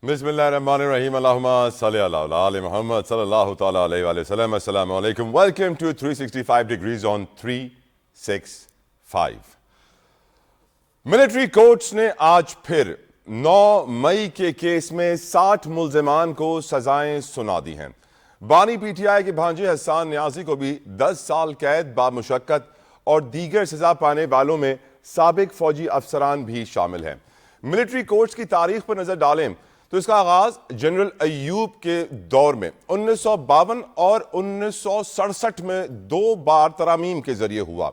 بسم اللہ الرحمن الرحیم اللہم صلی اللہ علی محمد صلی اللہ تعالیٰ علیہ وآلہ وسلم. السلام علیکم. Welcome to 365 degrees on 365. Military courts نے آج پھر 9 مئی کے کیس میں 60 ملزمان کو سزائیں سنا دی ہیں. بانی پی ٹی آئی کے بھانجے حسان نیازی کو بھی 10 سال قید بامشقت اور دیگر سزا پانے والوں میں سابق فوجی افسران بھی شامل ہیں. ملٹری کورٹس کی تاریخ پر نظر ڈالیں تو اس کا آغاز جنرل ایوب کے دور میں 1952 اور 1967 میں 2 بار ترامیم کے ذریعے ہوا.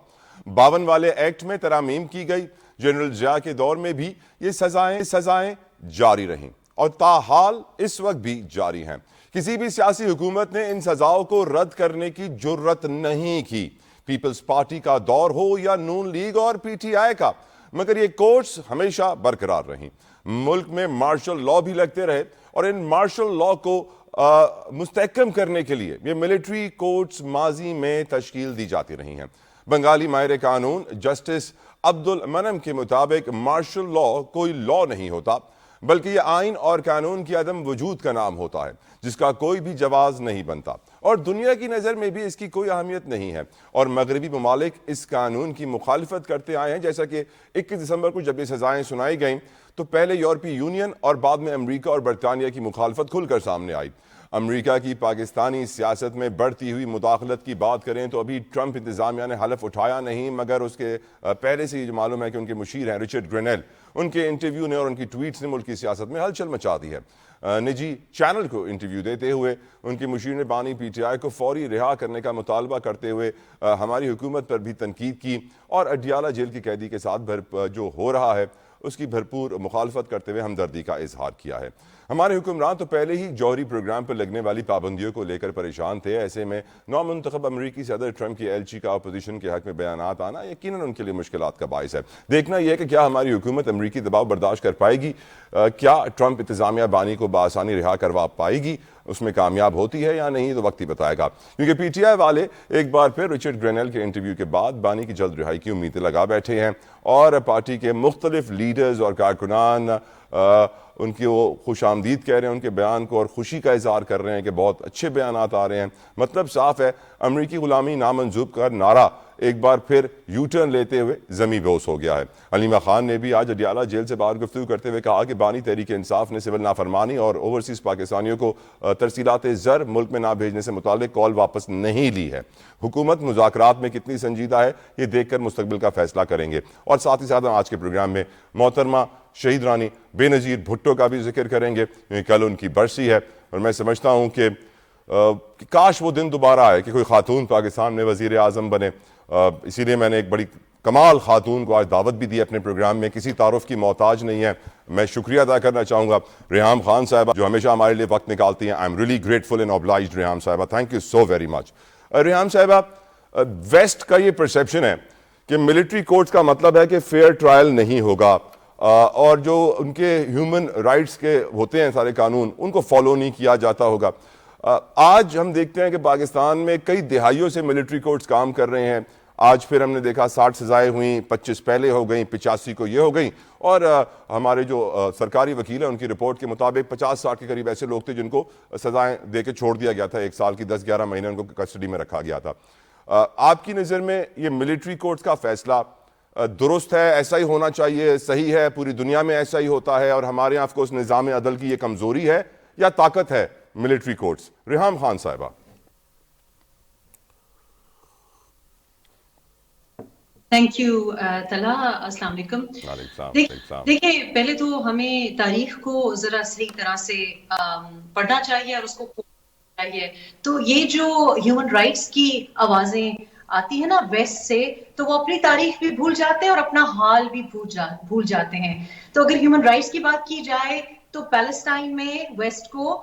52 والے ایکٹ میں ترامیم کی گئی. جنرل ضیاء کے دور میں بھی یہ سزائیں جاری رہیں اور تاحال اس وقت بھی جاری ہیں. کسی بھی سیاسی حکومت نے ان سزاؤں کو رد کرنے کی جرت نہیں کی، پیپلز پارٹی کا دور ہو یا نون لیگ اور پی ٹی آئی کا، مگر یہ کورٹس ہمیشہ برقرار رہیں. ملک میں مارشل لاء بھی لگتے رہے اور ان مارشل لاء کو مستحکم کرنے کے لیے یہ ملٹری کورٹس ماضی میں تشکیل دی جاتی رہی ہیں. بنگالی ماہر قانون جسٹس عبد المنعم کے مطابق مارشل لاء کوئی لاء نہیں ہوتا، بلکہ یہ آئین اور قانون کی عدم وجود کا نام ہوتا ہے جس کا کوئی بھی جواز نہیں بنتا، اور دنیا کی نظر میں بھی اس کی کوئی اہمیت نہیں ہے. اور مغربی ممالک اس قانون کی مخالفت کرتے آئے ہیں، جیسا کہ 21 دسمبر کو جب یہ سزائیں سنائی گئیں تو پہلے یورپی یونین اور بعد میں امریکہ اور برطانیہ کی مخالفت کھل کر سامنے آئی. امریکہ کی پاکستانی سیاست میں بڑھتی ہوئی مداخلت کی بات کریں تو ابھی ٹرمپ انتظامیہ نے حلف اٹھایا نہیں، مگر اس کے پہلے سے یہ معلوم ہے کہ ان کے مشیر ہیں رچرڈ گرینل، ان کے انٹرویو نے اور ان کی ٹویٹس نے ملک کی سیاست میں ہلچل مچا دی ہے. نجی چینل کو انٹرویو دیتے ہوئے ان کی مشیر نے بانی پی ٹی آئی کو فوری رہا کرنے کا مطالبہ کرتے ہوئے ہماری حکومت پر بھی تنقید کی اور اڈیالہ جیل کی قیدی کے ساتھ جو ہو رہا ہے اس کی بھرپور مخالفت کرتے ہوئے ہمدردی کا اظہار کیا ہے. ہمارے حکمران تو پہلے ہی جوہری پروگرام پر لگنے والی پابندیوں کو لے کر پریشان تھے. ایسے میں نومنتخب امریکی صدر ٹرمپ کی ایلچی کا اپوزیشن کے حق میں بیانات آنا یقیناً ان کے لیے مشکلات کا باعث ہے. دیکھنا یہ ہے کہ کیا ہماری حکومت امریکی دباؤ برداشت کر پائے گی، کیا ٹرمپ انتظامیہ بانی کو بآسانی رہا کروا پائے گی، اس میں کامیاب ہوتی ہے یا نہیں تو وقت ہی بتائے گا. کیونکہ پی ٹی آئی والے ایک بار پھر رچرڈ گرینل کے انٹرویو کے بعد بانی کی جلد رہائی کی امیدیں لگا بیٹھے ہیں اور پارٹی کے مختلف لیڈرز اور کارکنان ان کی وہ خوش آمدید کہہ رہے ہیں ان کے بیان کو اور خوشی کا اظہار کر رہے ہیں کہ بہت اچھے بیانات آ رہے ہیں. مطلب صاف ہے، امریکی غلامی نامنظور کا نعرہ ایک بار پھر یو ٹرن لیتے ہوئے زمیں بوس ہو گیا ہے. علیمہ خان نے بھی آج اڈیالہ جیل سے باہر گفتگو کرتے ہوئے کہا کہ بانی تحریک انصاف نے سول نافرمانی اور اوورسیز پاکستانیوں کو ترسیلات زر ملک میں نہ بھیجنے سے متعلق کال واپس نہیں لی ہے. حکومت مذاکرات میں کتنی سنجیدہ ہے یہ دیکھ کر مستقبل کا فیصلہ کریں گے. اور ساتھ ہی ساتھ ہم آج کے پروگرام میں محترمہ شہید رانی بے نظیر بھٹو کا بھی ذکر کریں گے، کل ان کی برسی ہے اور میں سمجھتا ہوں کہ کاش وہ دن دوبارہ آئے کہ کوئی خاتون پاکستان میں وزیر اعظم بنے. اسی لیے میں نے ایک بڑی کمال خاتون کو آج دعوت بھی دی اپنے پروگرام میں، کسی تعارف کی محتاج نہیں ہے. میں شکریہ ادا کرنا چاہوں گا ریحام خان صاحبہ جو ہمیشہ ہمارے لیے وقت نکالتی ہیں. I am really grateful and obliged Reham صاحبہ، thank you so very much. Reham صاحبہ، ویسٹ کا یہ پرسیپشن ہے کہ ملٹری کورٹس کا مطلب ہے کہ فیئر ٹرائل نہیں ہوگا اور جو ان کے ہیومن رائٹس کے ہوتے ہیں سارے قانون ان کو فالو نہیں کیا جاتا ہوگا. آج ہم دیکھتے ہیں کہ پاکستان میں کئی دہائیوں سے ملٹری کورٹس کام کر رہے ہیں. آج پھر ہم نے دیکھا 60 سزائیں ہوئیں، 25 پہلے ہو گئیں، 85 کو یہ ہو گئیں، اور ہمارے جو سرکاری وکیل ہیں ان کی رپورٹ کے مطابق 50-60 کے قریب ایسے لوگ تھے جن کو سزائیں دے کے چھوڑ دیا گیا تھا، 1 سال کی 10-11 مہینے ان کو کسٹڈی میں رکھا گیا تھا. آپ کی نظر میں یہ ملٹری کورٹس کا فیصلہ درست ہے، ایسا ہی ہونا چاہیے، صحیح ہے، پوری دنیا میں ایسا ہی ہوتا ہے اور ہمارے یہاں افکوس نظام عدل کی یہ کمزوری ہے یا طاقت ہے ملٹری کورٹس؟ ریحام خان صاحبہ. Thank you Talha. السلام علیکم. دیکھیں، پہلے تو ہمیں تاریخ کو ذرا صحیح طرح سے پڑھنا چاہیے اور اس کو چاہیے. تو یہ جو ہیومن رائٹس کی آوازیں آتی ہیں نا ویسٹ سے، تو وہ اپنی تاریخ بھی بھول جاتے ہیں اور اپنا حال بھی بھول جاتے ہیں. تو اگر ہیومن رائٹس کی بات کی جائے تو پیلسٹائن میں ویسٹ کو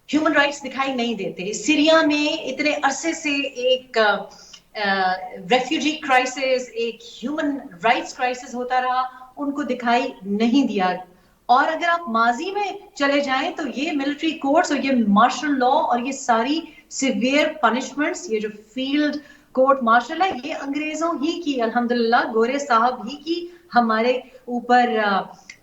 ہیومن رائٹس دکھائی نہیں دیتے. سیریا میں اتنے عرصے سے ایک ریفیوجی کرائسس، ایک ہیومن رائٹس کرائسس ہوتا رہا، ان کو دکھائی نہیں دیا. اور اگر آپ ماضی میں چلے جائیں تو یہ ملٹری کورٹس اور یہ مارشل لاء اور یہ ساری سیویئر پنشمنٹس، یہ جو فیلڈ کورٹ مارشل ہے، یہ انگریزوں ہی کی، الحمدللہ گورے صاحب ہی کی ہمارے اوپر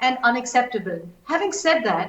and unacceptable. Having said that,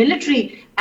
military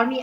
army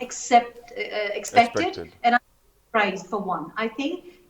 expected and I'm surprised for one. I think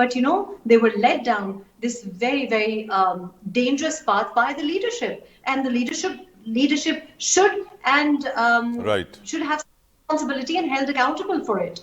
But you know, they were led down this very, very dangerous path by the leadership, and the leadership should and should have responsibility and held accountable for it.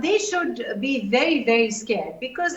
they should be very very scared, because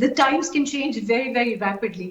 the times can change very very rapidly.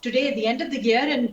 today at the end of the year and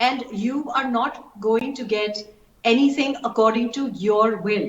and you are not going to get anything according to your will.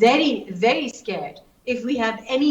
very very scared if we have any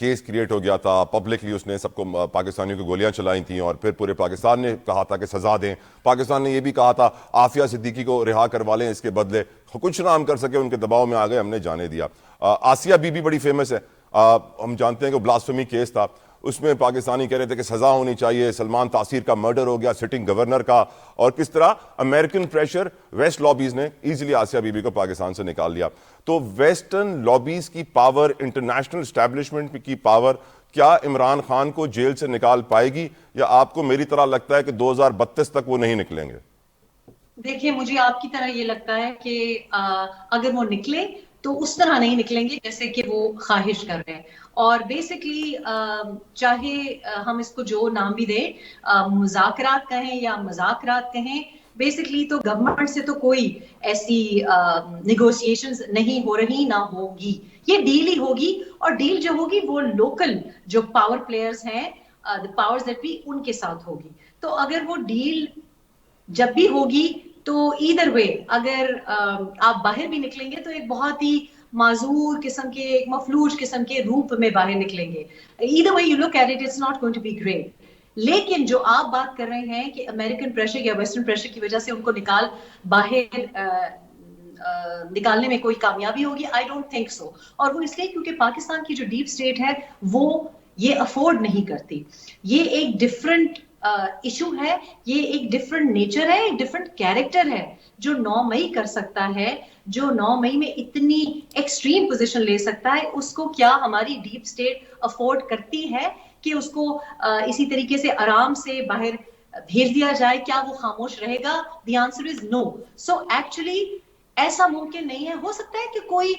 case create ہو گیا تھا, publicly اس نے سب کو پاکستانیوں کو گولیاں چلائی تھیں اور پھر پورے پاکستان نے کہا تھا کہ سزا دیں. پاکستان نے یہ بھی کہا تھا عافیہ صدیقی کو رہا کروا لیں, اس کے بدلے کچھ نہ ہم کر سکے, ان کے دباؤ میں آ گئے, ہم نے جانے دیا. آسیہ بی بی بڑی فیمس ہے, ہم جانتے ہیں کہ بلاسفیمی کیس تھا, اس میں پاکستانی کہہ رہے تھے کہ سزا ہونی چاہیے. سلمان تاثیر کا مرڈر ہو گیا سٹنگ گورنر کا, اور کس طرح امریکن پریشر ویسٹ لابیز نے ایزیلی آسیہ بی بی کو پاکستان سے نکال لیا. تو ویسٹرن لابیز کی پاور, انٹرنیشنل اسٹیبلشمنٹ کی پاور کیا عمران خان کو جیل سے نکال پائے گی, یا آپ کو میری طرح لگتا ہے کہ 2032 تک وہ نہیں نکلیں گے؟ دیکھیے مجھے آپ کی طرح یہ لگتا ہے کہ اگر وہ نکلے تو اس طرح نہیں نکلیں گے جیسے کہ وہ خواہش کر رہے ہیں. اور بیسکلی چاہے ہم اس کو جو نام بھی دیں, مذاکرات کہیں یا مذاکرات کہیں, بیسکلی تو گورنمنٹ سے تو کوئی ایسی نیگوسیشنز نہیں ہو رہی, نہ ہوگی. یہ ڈیل ہی ہوگی, اور ڈیل جو ہوگی وہ لوکل جو پاور پلیئرز ہیں, the powers that be, ان کے ساتھ ہوگی. تو اگر وہ ڈیل جب بھی ہوگی تو ایدر وے اگر آپ باہر بھی نکلیں گے تو ایک بہت ہی معذور قسم کے, ایک مفلوج قسم کے روپ میں باہر نکلیں گے. Either way you look at it, it's not going to be great. لیکن جو آپ بات کر رہے ہیں کہ امریکن پریشر یا ویسٹرن پریشر کی وجہ سے ان کو باہر نکالنے میں کوئی کامیابی ہوگی, آئی ڈونٹ تھنک سو. اور وہ اس لیے کیونکہ پاکستان کی جو ڈیپ اسٹیٹ ہے وہ یہ افورڈ نہیں کرتی. یہ ایک ڈفرنٹ ایشو ہے, یہ ایک ڈفرنٹ نیچر ہے, ایک ڈفرنٹ کیریکٹر ہے. جو 9 مئی کر سکتا ہے, جو 9 مئی میں اتنی ایکسٹریم پوزیشن لے سکتا ہے, اس کو کیا ہماری ڈیپ اسٹیٹ افورڈ کرتی ہے کہ اس کو اسی طریقے سے آرام سے باہر بھیج دیا جائے؟ کیا وہ خاموش رہے گا؟ The answer is know. So actually ایسا ممکن نہیں ہے. ہو سکتا ہے کہ کوئی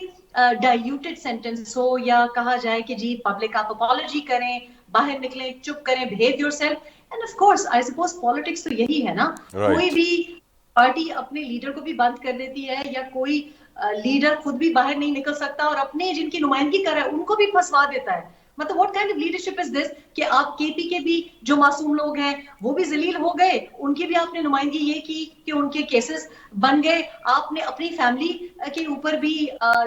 ڈائیوٹڈ سینٹینس ہو, یا کہا جائے کہ جی پبلک آپ اپالوجی کریں, باہر نکلیں, چپ کریں, behave your self. And of course I suppose politics تو یہی ہے نا, کوئی بھی پارٹی اپنے لیڈر کو بھی بند کر دیتی ہے, یا کوئی لیڈر خود بھی باہر نہیں نکل سکتا اور اپنے جن کی نمائندگی کر رہا ہے ان کو بھی پھنسوا دیتا ہے. مطلب what kind of leadership is this کہ آپ کے پی کے بھی جو معصوم لوگ ہیں وہ بھی ذلیل ہو گئے, ان کی بھی آپ نے نمائندگی یہ کی کہ ان کے کیسز بن گئے, آپ نے اپنی فیملی کے اوپر بھی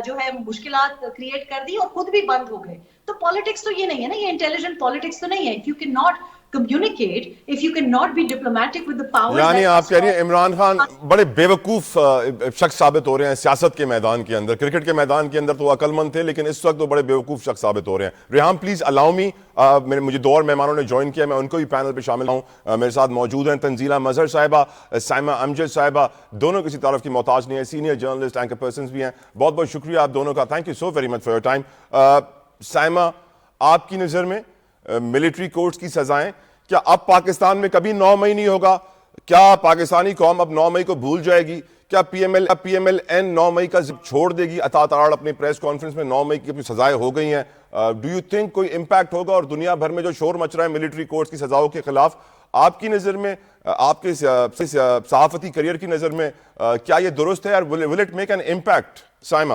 جو ہے مشکلات کریٹ کر دی اور خود بھی بند ہو گئے. تو پالیٹکس تو یہ نہیں ہے نا, یہ انٹیلیجنٹ پالیٹکس تو نہیں ہے. If you can not communicate, if you cannot be diplomatic with the powers, یعنی آپ کہہ رہی ہیں عمران خان بڑے بیوقوف شخص ثابت ہو رہے ہیں سیاست کے میدان کے اندر. کرکٹ کے میدان کے اندر تو عقل مند تھے, لیکن اس وقت وہ بڑے بیوقوف شخص ثابت ہو رہے ہیں. ریحام پلیز الاؤ می, مجھے 2 اور مہمانوں نے جوائن کیا, میں ان کو بھی پینل پہ شامل ہوں. میرے ساتھ موجود ہیں تنزیلہ مظہر صاحبہ, سائمہ امجد صاحبہ, دونوں کسی طرف کی محتاج نہیں ہے, سینئر جرنلسٹ, اینکر پرسنز بھی ہیں. بہت بہت شکریہ آپ دونوں کا, thank you so very much for your time. Saima, آپ کی نظر میں ملٹری کورٹس کی سزائیں, کیا اب پاکستان میں کبھی 9 مئی نہیں ہوگا؟ کیا پاکستانی قوم اب 9 مئی کو بھول جائے گی؟ کیا پی ایم ایل این 9 مئی کا ذکر چھوڑ دے گی؟ عطا تراڑ اپنی پریس کانفرنس میں 9 مئی کی اپنی سزائیں ہو گئی ہیں, ڈو یو تھنک کوئی امپیکٹ ہوگا؟ اور دنیا بھر میں جو شور مچ رہا ہے ملٹری کورٹس کی سزاؤں کے خلاف, آپ کی نظر میں, آپ کے صحافتی کریئر کی نظر میں کیا یہ درست ہے, اور will it make an impact? Saima.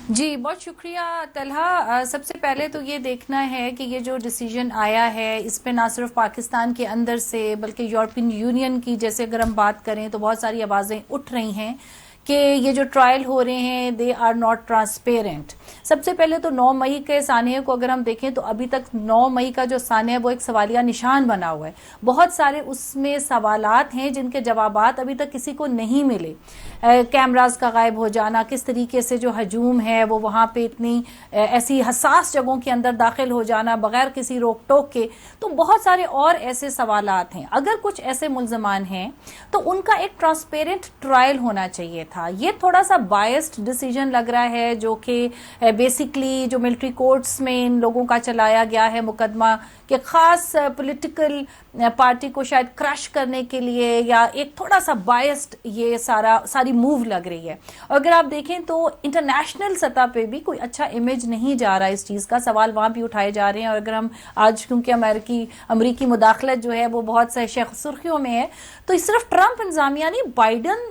جی بہت شکریہ طلحہ. سب سے پہلے تو یہ دیکھنا ہے کہ یہ جو ڈیسیجن آیا ہے اس پہ نہ صرف پاکستان کے اندر سے بلکہ یورپین یونین کی جیسے اگر ہم بات کریں تو بہت ساری آوازیں اٹھ رہی ہیں کہ یہ جو ٹرائل ہو رہے ہیں دے آر ناٹ ٹرانسپیرنٹ. سب سے پہلے تو 9 مئی کے سانحے کو اگر ہم دیکھیں تو ابھی تک 9 مئی کا جو سانحہ ہے وہ ایک سوالیہ نشان بنا ہوا ہے. بہت سارے اس میں سوالات ہیں جن کے جوابات ابھی تک کسی کو نہیں ملے. کیمراز کا غائب ہو جانا, کس طریقے سے جو ہجوم ہے وہ وہاں پہ اتنی ایسی حساس جگہوں کے اندر داخل ہو جانا بغیر کسی روک ٹوک کے, تو بہت سارے اور ایسے سوالات ہیں. اگر کچھ ایسے ملزمان ہیں تو ان کا ایک ٹرانسپیرنٹ ٹرائل ہونا چاہیے تھا. یہ تھوڑا سا بائسڈ ڈیسیجن لگ رہا ہے جو کہ بیسکلی جو ملٹری کورٹس میں ان لوگوں کا چلایا گیا ہے مقدمہ کہ خاص پولیٹیکل پارٹی کو شاید کرش کرنے کے لیے, یا ایک تھوڑا سا بائسڈ یہ ساری موو لگ رہی ہے. اور اگر آپ دیکھیں تو انٹرنیشنل سطح پہ بھی کوئی اچھا امیج نہیں جا رہا اس چیز کا. سوال وہاں بھی اٹھائے جا رہے ہیں. اور اگر ہم آج کیونکہ امریکی مداخلت جو ہے وہ بہت سے سرخیوں میں ہے, تو صرف ٹرمپ انتظامیہ نہیں, بائیڈن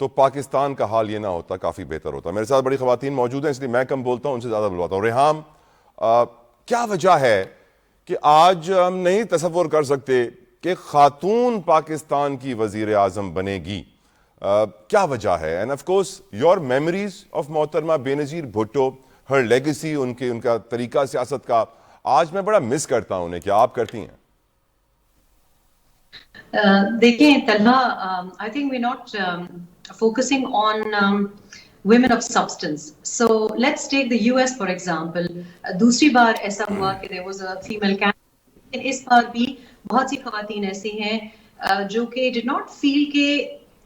تو پاکستان کا حال یہ نہ ہوتا, کافی بہتر ہوتا. میرے ساتھ بڑی خواتین موجود ہیں, اس لیے میں کم بولتا ہوں, ان سے زیادہ بلواتا ہوں. ریحام, کیا وجہ ہے کہ آج ہم نہیں تصور کر سکتے کہ خاتون پاکستان کی وزیر اعظم بنے گی؟ کیا وجہ ہے؟ And of course your memories of محترمہ بے نظیر بھٹو, ہر لیگیسی, ان کا طریقہ سیاست کا, آج میں بڑا مس کرتا ہوں انہیں. کیا آپ کرتی ہیں؟ دیکھیں Talha, I think we're not focusing on women of substance. So let's take the US for example. دوسری بار ایسا ہوا کہ there was a female candidate. اس بار بھی بہت سی خواتین ایسی ہیں جو کہ did not feel کہ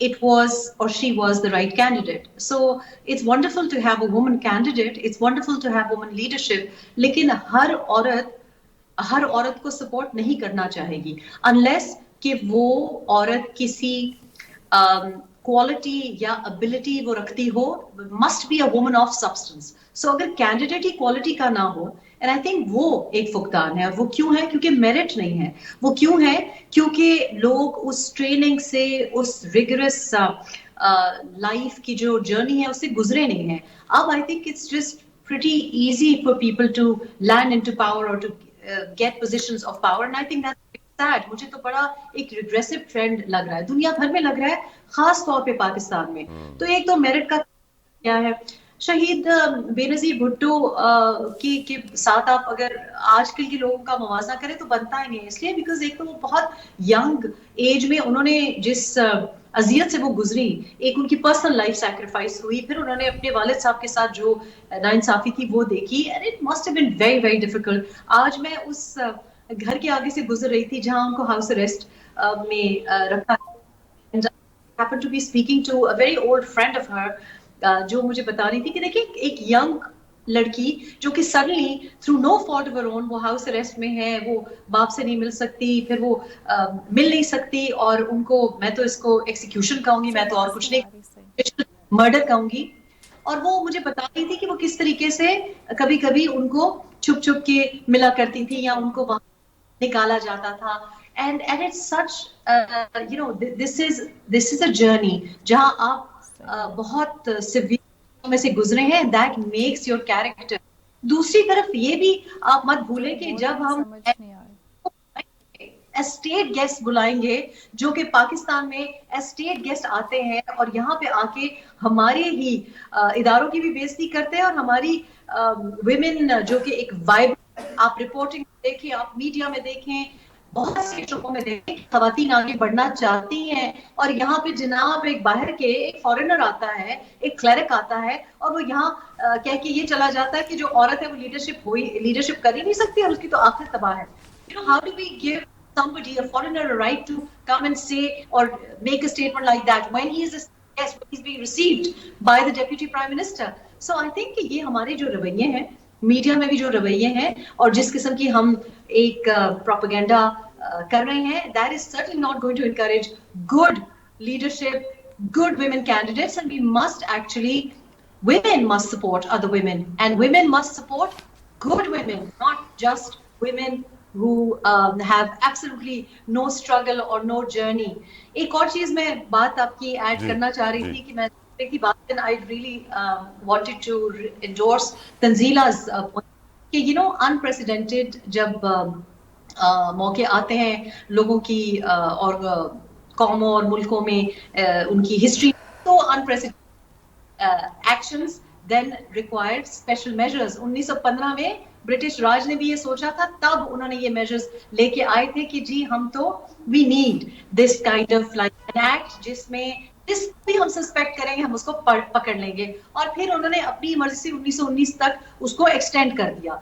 it was or she was the right candidate. So it's wonderful to have a woman candidate. It's wonderful to have woman leadership. لیکن ہر عورت کو سپورٹ نہیں کرنا چاہے گی unless کہ وہ عورت کسی کوالٹی یا ابلٹی وہ رکھتی ہو. Must be a woman of substance. So اگر کینڈیڈیٹ ہی کوالٹی کا نہ ہو, اینڈ آئی تھنک وہ ایک فقدان ہے. اور وہ کیوں ہے؟ کیونکہ میرٹ نہیں ہے. وہ کیوں ہے؟ کیونکہ لوگ اس ٹریننگ سے, اس ریگرس لائف کی جو جرنی ہے اس سے گزرے نہیں ہیں. اب I think it's just pretty easy for people to land into power or to get positions of power, and I think that's sad. مجھے تو بڑا ایک ریگریسو ٹرینڈ لگ رہا ہے, دنیا بھر میں لگ رہا ہے, خاص طور پہ پاکستان میں. تو ایک تو میرٹ کا کیا ہے, شہید بے نظیر بھٹو کے ساتھ آپ اگر آج کل کے لوگوں کا موازنہ کریں تو بنتا ہی نہیں. اس لیے بیکاز ایک تو وہ بہت ینگ ایج میں انہوں نے جس اذیت سے وہ گزری, ایک ان کی پرسنل لائف سیکریفائس ہوئی, پھر انہوں نے اپنے والد صاحب کے ساتھ جو ناانصافی تھی وہ دیکھی, and it must have been very very difficult. آج میں اس گھر کے آگے سے گزر رہی تھی جہاں ان کو ہاؤس اریسٹ میں رکھا, happened to be speaking to a very old friend of her, جو مجھے بتا رہی تھی کہ دیکھیں ایک ینگ لڑکی جو کہ suddenly through no fault of her own وہ ہاؤس اریسٹ میں ہے, وہ باپ سے نہیں مل سکتی, پھر وہ مل نہیں سکتی, اور ان کو, میں تو اس کو ایکسیکیوشن کہوں گی, میں تو اور کچھ نہیں, مرڈر کہوں گی. اور وہ مجھے بتا رہی تھی کہ وہ کس طریقے سے کبھی کبھی ان کو چھپ چھپ کے ملا کرتی تھی یا ان کو وہاں نکالا جاتا تھا. And it's such you know this is a journey جہاں آپ بہت سیویئر میں سے گزرے ہیں. that makes your character. دوسری طرف یہ بھی آپ مت بھولیں کہ جب ہم اسٹیٹ گیسٹ بلائیں گے, جو کہ پاکستان میں اسٹیٹ گیسٹ آتے ہیں اور یہاں پہ آ کے ہمارے ہی اداروں کی بھی بےزتی کرتے ہیں, اور ہماری ویمن جو کہ ایک وائب, آپ رپورٹنگ دیکھیں, آپ میڈیا میں دیکھیں, بہت سے شعبوں میں دیکھیں, خواتین آگے بڑھنا چاہتی ہیں, اور یہاں پہ جناب ایک باہر کے ایک فارینر آتا ہے, ایک کلرک آتا ہے, اور وہ یہاں کہہ کے یہ چلا جاتا ہے کہ جو عورت ہے وہ لیڈرشپ کر ہی نہیں سکتی, اور اس کی تو آخر تباہ ہے. How do we give somebody, a foreigner, a right to come and say or make a statement like that when he is he's being received by the deputy prime minister? So I think کہ یہ ہمارے جو رویے ہیں, media میں بھی جو رویے ہیں, اور جس قسم کی ہم ایک پروپیگنڈا کر رہے ہیں, that is certainly not going to encourage good leadership, good women candidates, and we must actually, women must support other women, and women must support good women, not just women who have absolutely no struggle or no journey. ایک اور چیز میں بات آپ کی add کرنا چاہ رہی تھی کہ میں کی بات, I really wanted to endorse Tanzila's point کہ unprecedented جب موقع آتے ہیں لوگوں کی اور قوموں اور ملکوں میں ان کی ہسٹری, تو unprecedented actions then required special measures. 1915 میں برٹش راج نے بھی یہ سوچا تھا, تب انہوں نے یہ میجرز لے کے آئے تھے کہ جی ہم تو we need this kind of like an act جس میں جس بھی ہم سسپیکٹ کریں گے ہم اس کو پکڑ لیں گے. اور پھر انہوں نے اپنی مرضی سے 1919 تک اس کو ایکسٹینڈ کر دیا.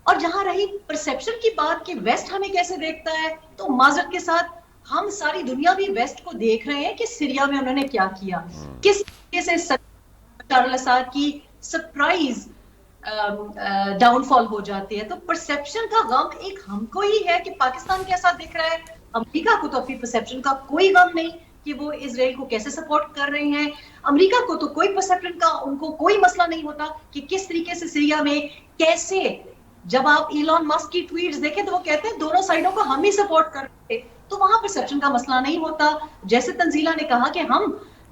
اور جہاں رہی پرسیپشن کی بات کہ ویسٹ ہمیں کیسے دیکھتا ہے, تو معذرت کے ساتھ ہم ساری دنیا بھی ویسٹ کو دیکھ رہے ہیں کہ سیریا میں انہوں نے کیا کیا, کس طریقے سے بشار الاسد کی سرپرائز ڈاؤن فال ہو جاتی ہے. تو پرسیپشن کا غم ایک ہم کو ہی ہے کہ پاکستان کیسا دکھ رہا ہے. امریکہ کو تو اپنی پرسیپشن کا کوئی غم نہیں کہ وہ اسرائیل کو کیسے سپورٹ کر رہے ہیں. امریکہ کو تو کوئی پرسیپشن کا ان کو کوئی مسئلہ نہیں ہوتا کہ کس طریقے سے سیریا میں کیسے, جب آپ ایلون مسک کی ٹویٹس دیکھیں تو وہ کہتے ہیں دونوں سائڈوں کو ہم ہی سپورٹ کر رہے, تو وہاں پرسیپشن کا مسئلہ نہیں ہوتا. جیسے تنزیلہ نے کہا کہ ہم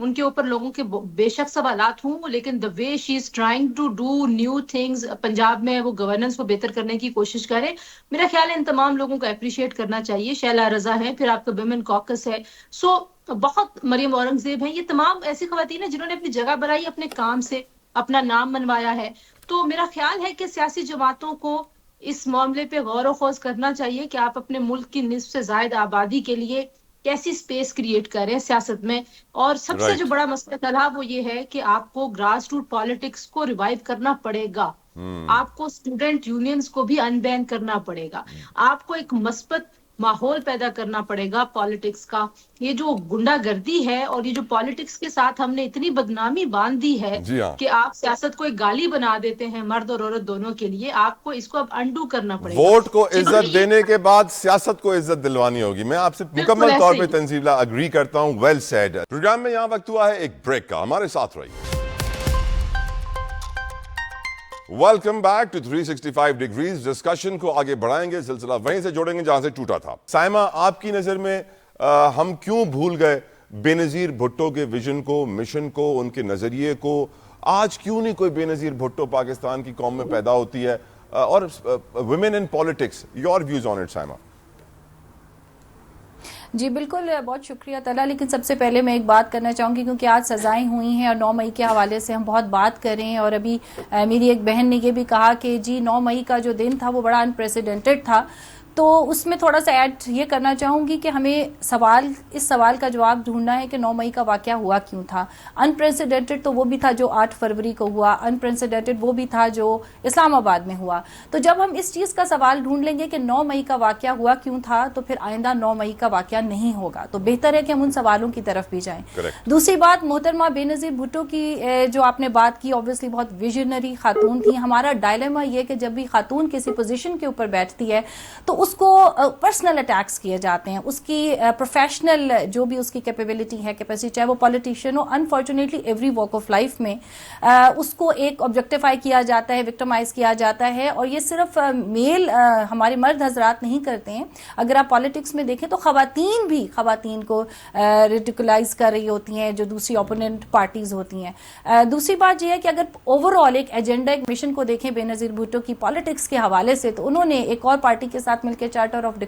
ان کے اوپر لوگوں کے بیشک سوالات ہوں، لیکن the way she is trying to do new things Punjab میں وہ گورننس کو بہتر کرنے کی کوشش کرے، میرا خیال ہے ان تمام لوگوں کو اپریشیٹ کرنا چاہیے. شیلا رضا ہے، پھر آپ کا ویمن کاکس ہے، سو بہت مریم اورنگزیب ہیں، یہ تمام ایسی خواتین ہیں جنہوں نے اپنی جگہ بنائی، اپنے کام سے اپنا نام منوایا ہے. تو میرا خیال ہے کہ سیاسی جماعتوں کو اس معاملے پہ غور و خوض کرنا چاہیے کہ آپ اپنے ملک کی نصف سے زائد آبادی کے لیے کیسی سپیس کریٹ کریں سیاست میں. اور سب سے جو بڑا مسئلہ تھا وہ یہ ہے کہ آپ کو گراس روٹ پالیٹکس کو ریوائیو کرنا پڑے گا. آپ کو اسٹوڈنٹ یونینز کو بھی انبین کرنا پڑے گا. آپ کو ایک مثبت ماحول پیدا کرنا پڑے گا پالیٹکس کا. یہ جو گنڈا گردی ہے اور یہ جو پالیٹکس کے ساتھ ہم نے اتنی بدنامی باندھ دی ہے کہ آپ سیاست کو ایک گالی بنا دیتے ہیں مرد اور عورت دونوں کے لیے، آپ کو اس کو اب انڈو کرنا پڑے گا. ووٹ کو عزت دینے کے بعد سیاست کو عزت دلوانی ہوگی. میں آپ سے مکمل طور پہ تنزیلہ اگری کرتا ہوں. Well said. پروگرام میں یہاں وقت ہوا ہے ایک بریک کا، ہمارے ساتھ رہیے. Welcome back to 365 degrees. Discussion کو آگے بڑھائیں گے، سلسلہ وہیں سے جوڑیں گے جہاں سے ٹوٹا تھا. سائمہ، آپ کی نظر میں ہم کیوں بھول گئے بے نظیر بھٹو کے ویژن کو، مشن کو، ان کے نظریے کو؟ آج کیوں نہیں کوئی بے نظیر بھٹو پاکستان کی قوم میں پیدا ہوتی ہے؟ اور women in politics, your views on it Saima. جی بالکل، بہت شکریہ طلحہ. لیکن سب سے پہلے میں ایک بات کرنا چاہوں گی، کیونکہ آج سزائیں ہوئی ہیں اور 9 مئی کے حوالے سے ہم بہت بات کریں، اور ابھی میری ایک بہن نے یہ بھی کہا کہ جی 9 مئی کا جو دن تھا وہ بڑا انپریسیڈنٹڈ تھا. تو اس میں تھوڑا سا ایڈ یہ کرنا چاہوں گی کہ ہمیں اس سوال کا جواب ڈھونڈنا ہے کہ 9 مئی کا واقعہ ہوا کیوں تھا. انپریسیڈنٹڈ تو وہ بھی تھا جو 8 فروری کو ہوا، انپریسیڈنٹڈ وہ بھی تھا جو اسلام آباد میں ہوا. تو جب ہم اس چیز کا سوال ڈھونڈ لیں گے کہ 9 مئی کا واقعہ ہوا کیوں تھا، تو پھر آئندہ 9 مئی کا واقعہ نہیں ہوگا. تو بہتر ہے کہ ہم ان سوالوں کی طرف بھی جائیں. دوسری بات، محترمہ بے نظیر بھٹو کی جو آپ نے بات کی، اوبویسلی بہت ویژنری خاتون تھی. ہمارا ڈائلیما یہ کہ جب بھی خاتون کسی پوزیشن کے اوپر بیٹھتی ہے تو اس کو پرسنل اٹیکس کیے جاتے ہیں. اس کی پروفیشنل جو بھی اس کی کیپیبلٹی ہے، کیپیسٹی، چاہے وہ politician who, unfortunately every walk of life میں اس کو ایک آبجیکٹیفائی کیا جاتا ہے، وکٹمائز کیا جاتا ہے. اور یہ صرف میل ہمارے مرد حضرات نہیں کرتے ہیں. اگر آپ پالیٹکس میں دیکھیں تو خواتین بھی خواتین کو ریڈیکولائز کر رہی ہوتی ہیں جو دوسری اپوننٹ پارٹیز ہوتی ہیں. دوسری بات یہ ہے کہ اگر اوور آل ایک ایجنڈا، ایک مشن کو دیکھیں بے نظیر بھٹو کی پالیٹکس کے حوالے سے، تو انہوں نے ایک اور پارٹی کے ساتھ مل کے چارٹر آف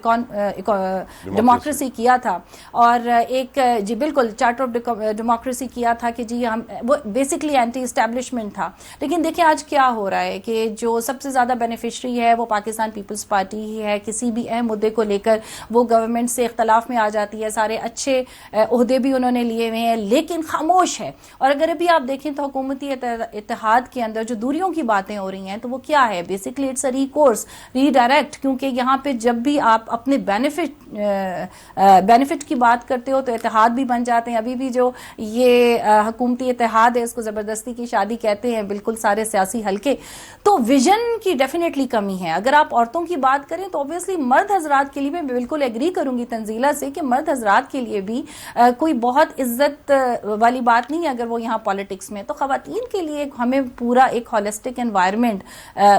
ڈیموکریسی کیا تھا. اور ایک جی بالکل چارٹر آف ڈیموکریسی کیا تھا کہ جی ہم وہ بیسکلی اینٹی اسٹیبلشمنٹ تھا. لیکن دیکھیں آج کیا ہو رہا ہے کہ جو سب سے زیادہ بینیفیشری ہے وہ پاکستان پیپلز پارٹی ہی ہے. کسی بھی اہم مدعے کو لے کر وہ گورنمنٹ سے اختلاف میں آ جاتی ہے. سارے اچھے عہدے بھی انہوں نے لیے ہوئے ہیں لیکن خاموش ہے. اور اگر ابھی آپ دیکھیں تو حکومتی اتحاد کے اندر جو دوریوں کی باتیں ہو رہی ہیں تو وہ کیا ہے؟ Basically it's a recourse, redirect. کیونکہ یہاں پہ جب بھی آپ اپنے بینیفٹ کی بات کرتے ہو تو اتحاد بھی بن جاتے ہیں. ابھی بھی جو یہ حکومتی اتحاد ہے اس کو زبردستی کی شادی کہتے ہیں بالکل سارے سیاسی حلقے. تو ویژن کی ڈیفینیٹلی کمی ہے. اگر آپ عورتوں کی بات کریں تو اوبویسلی مرد حضرات کے لیے میں بالکل ایگری کروں گی تنزیلہ سے کہ مرد حضرات کے لیے بھی کوئی بہت عزت والی بات نہیں ہے اگر وہ یہاں پالیٹکس میں. تو خواتین کے لیے ہمیں پورا ایک ہولسٹک انوائرمنٹ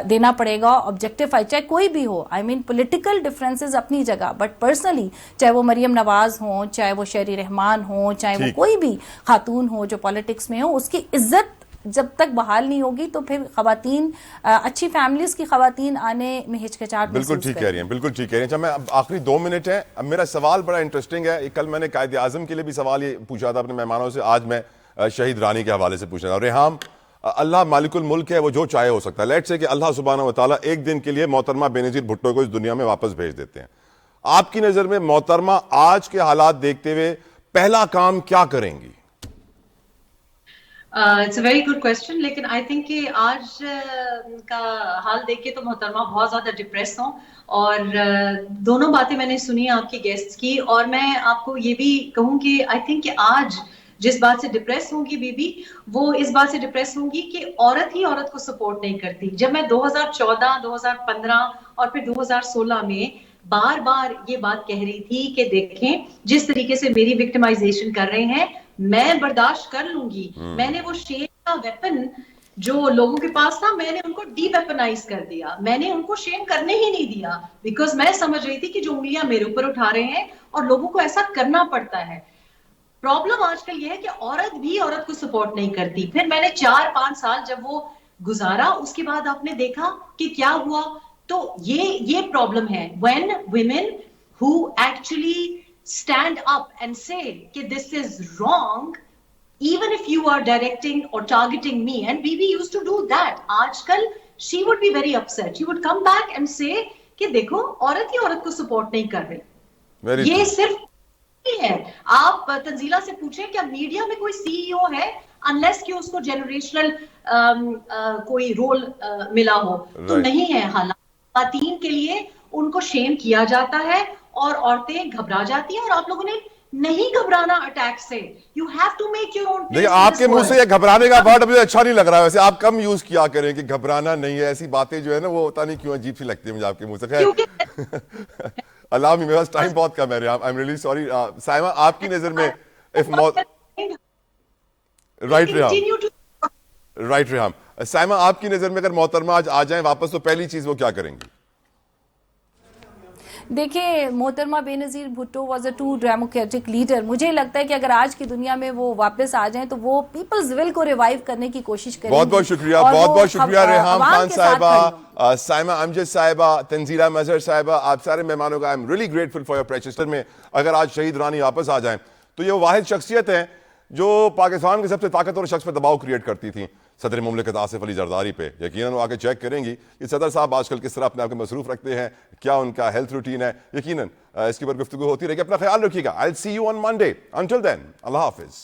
دینا پڑے گا، آبجیکٹیفائی چاہے کوئی بھی ہو. آئی مین پولیٹیکل ڈفرینسز اپنی جگہ، بٹ پرسنلی چاہے وہ مریم نواز ہوں، چاہے وہ شہری رحمان ہوں، چاہے وہ کوئی بھی خاتون ہو جو پالیٹکس میں ہو، اس کی عزت جب تک بحال نہیں ہوگی تو پھر خواتین، اچھی فیملیز کی خواتین آنے میں ہچکچاہٹ محسوس بالکل ٹھیک کہہ رہی ہیں، بالکل ٹھیک کہہ رہی ہیں. میں آخری 2 منٹ ہیں. اب میرا سوال بڑا انٹرسٹنگ ہے. کل میں نے قائد اعظم کے لیے بھی سوال یہ پوچھا تھا اپنے مہمانوں سے، آج میں شہید رانی کے حوالے سے پوچھنا تھا. ریحام، اللہ مالک الملک ہے، وہ جو چاہے ہو سکتا ہے. لیٹ سے کہ اللہ سبحانہ و تعالیٰ ایک دن کے لیے محترمہ بے نظیر بھٹو کو اس دنیا میں واپس بھیج دیتے ہیں. آپ کی نظر میں محترمہ آج کے حالات دیکھتے ہوئے پہلا کام کیا کریں گی؟ It's a very good question. لیکن آئی تھنک کہ آج کا حال دیکھ کے تو محترمہ بہت زیادہ ڈپریس ہوں. اور دونوں باتیں میں نے سنی آپ کی گیسٹ کی، اور میں آپ کو یہ بھی کہوں کہ آئی تھنک کہ آج جس بات سے ڈپریس ہوں گی بی بی، وہ اس بات سے ڈپریس ہوں گی کہ عورت ہی عورت کو سپورٹ نہیں کرتی. جب میں 2014، 2015 اور پھر 2016 میں بار بار یہ بات کہہ رہی تھی کہ دیکھیں جس طریقے سے میری وکٹمائزیشن کر رہے ہیں میں برداشت کر لوں گی. میں نے وہ شیم کا ویپن جو لوگوں کے پاس تھا میں نے ان کو ڈی ویپنائز کر دیا. میں نے ان کو شیم کرنے ہی نہیں دیا بیکاز میں سمجھ رہی تھی کہ جو انگلیاں میرے اوپر اٹھا رہے ہیں اور لوگوں کو ایسا کرنا پڑتا ہے. پرابلم آج کل یہ ہے کہ عورت بھی عورت کو سپورٹ نہیں کرتی. پھر میں نے 4-5 سال جب وہ گزارا, اس کے بعد آپ نے دیکھا کہ کیا ہوا. تو یہ پرابلم ہے. when women who actually stand up and say کہ this is wrong, even if you are directing or targeting me, and Bibi used to do that. آج کل she would be very upset. She would come back and say کہ دیکھو عورت ہی عورت کو support نہیں کر رہی. یہ صرف ہے. آپ تنزیلہ سے پوچھیں کہ میڈیا میں کوئی سی ای او ہے, انلیس کہ اس کو جنریشنل کوئی رول ملا ہو تو نہیں ہے. حالات خواتین کے لیے ان کو شیم کیا جاتا ہے اور عورتیں گھبرا جاتی ہیں, اور آپ لوگوں نے نہیں گھبرانا اٹیک سے. You have to make your own. نہیں, آپ کے منہ سے یہ گھبرانے کا ورڈ مجھے اچھا نہیں لگ رہا ہے. ویسے آپ کم یوز کیا کریں کہ گھبرانا نہیں ہے. ایسی باتیں جو ہے نا وہ پتہ نہیں کیوں عجیب سی لگتی ہے مجھے آپ کے منہ سے. خیر اللہ میرے پاس ٹائم بہت کم ہے. آئی ایم ریئلی سوری. سائمہ آپ کی نظر میں رائٹ ریحام, سائمہ آپ کی نظر میں اگر محترمہ آج آ جائیں واپس تو پہلی چیز وہ کیا کریں گی؟ دیکھیں محترمہ Benazir Bhutto was a true democratic leader. مجھے لگتا ہے کہ اگر آج کی دنیا میں وہ واپس آ جائیں تو وہ پیپلز ول کو ریوائیو کرنے کی کوشش کریں. بہت بہت شکریہ, بہت بہت شکریہ ریحام خان صاحبہ, سائمہ امجد صاحبہ, تنزیلہ مظہر صاحبہ, آپ سارے مہمانوں کا. آئی am really grateful for your precious. میں اگر آج شہید رانی واپس آ جائیں تو یہ واحد شخصیت ہے جو پاکستان کے سب سے طاقتور شخص پہ دباؤ کریٹ کرتی تھی, صدر مملکت آصف علی زرداری پہ. یقیناً وہ آ کے چیک کریں گی کہ صدر صاحب آج کل کس طرح اپنے آپ کو مصروف رکھتے ہیں, کیا ان کا ہیلتھ روٹین ہے. یقیناً اس کے اوپر گفتگو ہوتی رہے گی. اپنا خیال رکھیے گا. I'll see you on Monday. Until then, اللہ حافظ.